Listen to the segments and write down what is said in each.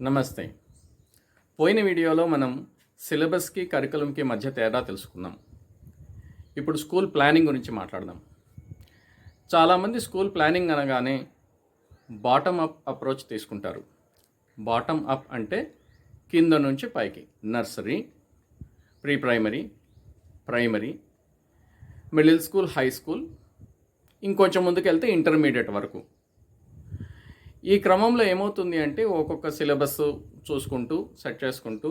నమస్తే. పోయిన వీడియోలో మనం సిలబస్కి కరికులంకి మధ్య తేడా తెలుసుకున్నాం. ఇప్పుడు స్కూల్ ప్లానింగ్ గురించి మాట్లాడదాం. చాలామంది స్కూల్ ప్లానింగ్ అనగానే బాటమ్ అప్ అప్రోచ్ తీసుకుంటారు. బాటమ్ అప్ అంటే కింద నుంచి పైకి, nursery, pre primary, primary, middle school, high school, ఇంకొంచెం ముందుకెళ్తే ఇంటర్మీడియట్ వరకు. ఈ క్రమంలో ఏమవుతుంది అంటే ఒక్కొక్క సిలబస్ చూసుకుంటూ సెట్ చేసుకుంటూ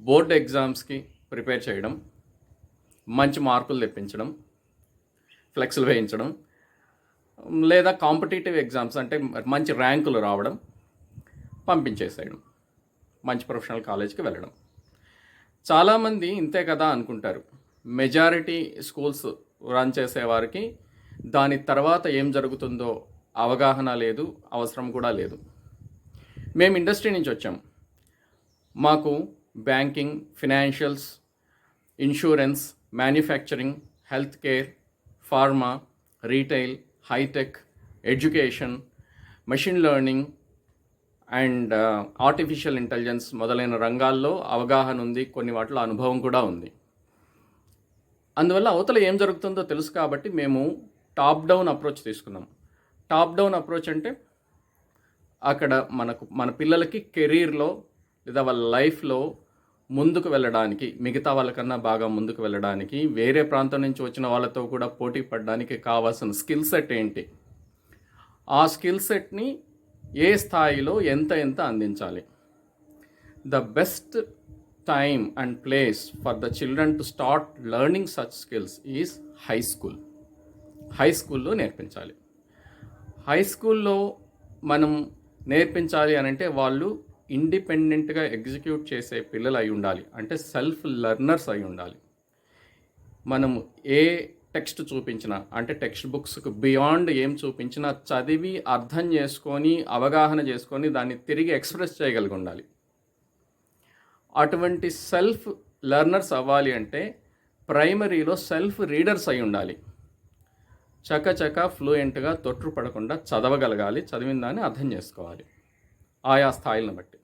బోర్డ్ ఎగ్జామ్స్కి ప్రిపేర్ చేయడం, మంచి మార్కులు తెప్పించడం, ఫ్లెక్స్లు వేయించడం, లేదా కాంపిటేటివ్ ఎగ్జామ్స్ అంటే మంచి ర్యాంకులు రావడం, పంపించేసేయడం, మంచి ప్రొఫెషనల్ కాలేజ్కి వెళ్ళడం. చాలామంది ఇంతే కదా అనుకుంటారు. మెజారిటీ స్కూల్స్ రన్ చేసేవారికి దాని తర్వాత ఏం జరుగుతుందో అవగాహన లేదు, అవసరం కూడా లేదు. మేము ఇండస్ట్రీ నుంచి వచ్చాం. మాకు banking, financials, insurance, manufacturing, health care, pharma, retail, high tech, education, machine learning and artificial intelligence మొదలైన రంగాల్లో అవగాహన ఉంది. కొన్ని వాటిలో అనుభవం కూడా ఉంది. అందువల్ల అవతల ఏం జరుగుతుందో తెలుసు కాబట్టి మేము టాప్ డౌన్ అప్రోచ్ తీసుకున్నాం. టాప్ డౌన్ అప్రోచ్ అంటే అక్కడ మన పిల్లలకి కెరీర్లో లేదా వాళ్ళ లైఫ్లో ముందుకు వెళ్ళడానికి, మిగతా వాళ్ళకన్నా బాగా ముందుకు వెళ్ళడానికి, వేరే ప్రాంతం నుంచి వచ్చిన వాళ్ళతో కూడా పోటీ పడడానికి కావాల్సిన స్కిల్ సెట్ ఏంటి, ఆ స్కిల్ సెట్ని ఏ స్థాయిలో ఎంత అందించాలి. The best time and place for the children to start learning such skills is high school. High స్కూల్లో నేర్పించాలి. హై స్కూల్లో మనం నేర్పించాలి అని అంటే వాళ్ళు ఇండిపెండెంట్గా ఎగ్జిక్యూట్ చేసే పిల్లలు అయి ఉండాలి. అంటే సెల్ఫ్ లెర్నర్స్ అయి ఉండాలి. మనం ఏ టెక్స్ట్ చూపించినా, అంటే టెక్స్ట్ బుక్స్కి బియాండ్ ఏం చూపించినా చదివి అర్థం చేసుకొని అవగాహన చేసుకొని దాన్ని తిరిగి ఎక్స్ప్రెస్ చేయగలిగి ఉండాలి. అటువంటి సెల్ఫ్ లెర్నర్స్ అవ్వాలి అంటే ప్రైమరీలో సెల్ఫ్ రీడర్స్ అయి ఉండాలి. చకచక ఫ్లూయెంట్గా తొట్టుపడకుండా చదవగలగాలి, చదివిన దాన్ని అర్థం చేసుకోవాలి ఆయా స్థాయిలను బట్టి.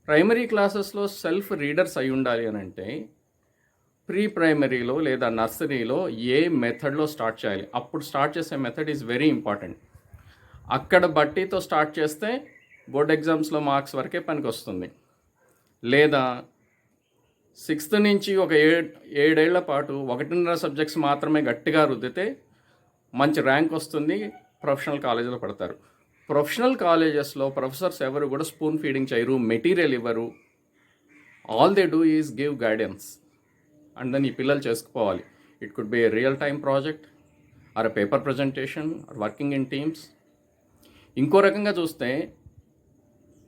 ప్రైమరీ క్లాసెస్లో సెల్ఫ్ రీడర్స్ అయి ఉండాలి అని అంటే ప్రీ ప్రైమరీలో లేదా నర్సరీలో ఏ మెథడ్లో స్టార్ట్ చేయాలి, అప్పుడు స్టార్ట్ చేసే మెథడ్ ఈజ్ వెరీ ఇంపార్టెంట్. అక్కడ బట్టీతో స్టార్ట్ చేస్తే బోర్డ్ ఎగ్జామ్స్లో మార్క్స్ వరకే పనికి వస్తుంది. లేదా 6th నుంచి ఒక 7 ఏళ్ల పాటు 1.5 సబ్జెక్ట్స్ మాత్రమే గట్టిగా రుద్దితే మంచి ర్యాంక్ వస్తుంది, ప్రొఫెషనల్ కాలేజీలో పడతారు. ప్రొఫెషనల్ కాలేజెస్లో ప్రొఫెసర్స్ ఎవరు కూడా స్పూన్ ఫీడింగ్ చేయరు, మెటీరియల్ ఇవ్వరు. All they do is give guidance and then ఈ పిల్లలు చేసుకుపోవాలి. It could be a real time project or a paper presentation or working in teams. ఇంకో రకంగా చూస్తే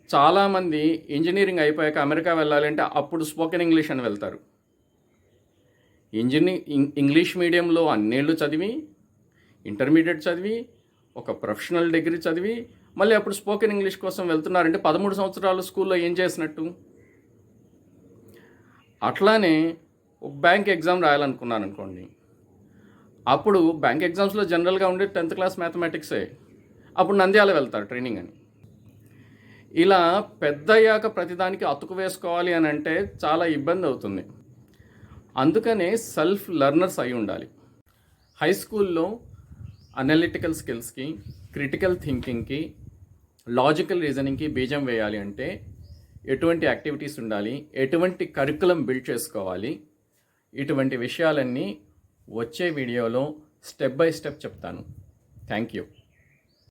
చాలామంది ఇంజనీరింగ్ అయిపోయాక అమెరికా వెళ్ళాలంటే అప్పుడు స్పోకెన్ ఇంగ్లీష్ అని వెళ్తారు. ఇంగ్లీష్ మీడియంలో అన్నేళ్ళు చదివి, ఇంటర్మీడియట్ చదివి, ఒక ప్రొఫెషనల్ డిగ్రీ చదివి మళ్ళీ అప్పుడు స్పోకెన్ ఇంగ్లీష్ కోసం వెళ్తున్నారంటే 13 సంవత్సరాలు స్కూల్లో ఏం చేసినట్టు? అట్లానే ఒక బ్యాంక్ ఎగ్జామ్ రాయాలనుకున్నాను అనుకోండి, అప్పుడు బ్యాంక్ ఎగ్జామ్స్లో జనరల్గా ఉండే 10th క్లాస్ మ్యాథమెటిక్సే. అప్పుడు నంద్యాల వెళ్తారు ట్రైనింగ్ అని. ఇలా పెద్దయ్యాక ప్రతిదానికి అతుకు వేసుకోవాలి అని అంటే చాలా ఇబ్బంది అవుతుంది. అందుకనే సెల్ఫ్ లెర్నర్స్ అయి ఉండాలి. హై స్కూల్లో అనలిటికల్ స్కిల్స్కి, క్రిటికల్ థింకింగ్కి, లాజికల్ రీజనింగ్కి బీజం వేయాలి అంటే ఎటువంటి యాక్టివిటీస్ ఉండాలి, ఎటువంటి కరికులం బిల్డ్ చేసుకోవాలి, ఇటువంటి విషయాలన్నీ వచ్చే వీడియోలో స్టెప్ బై స్టెప్ చెప్తాను. Thank you.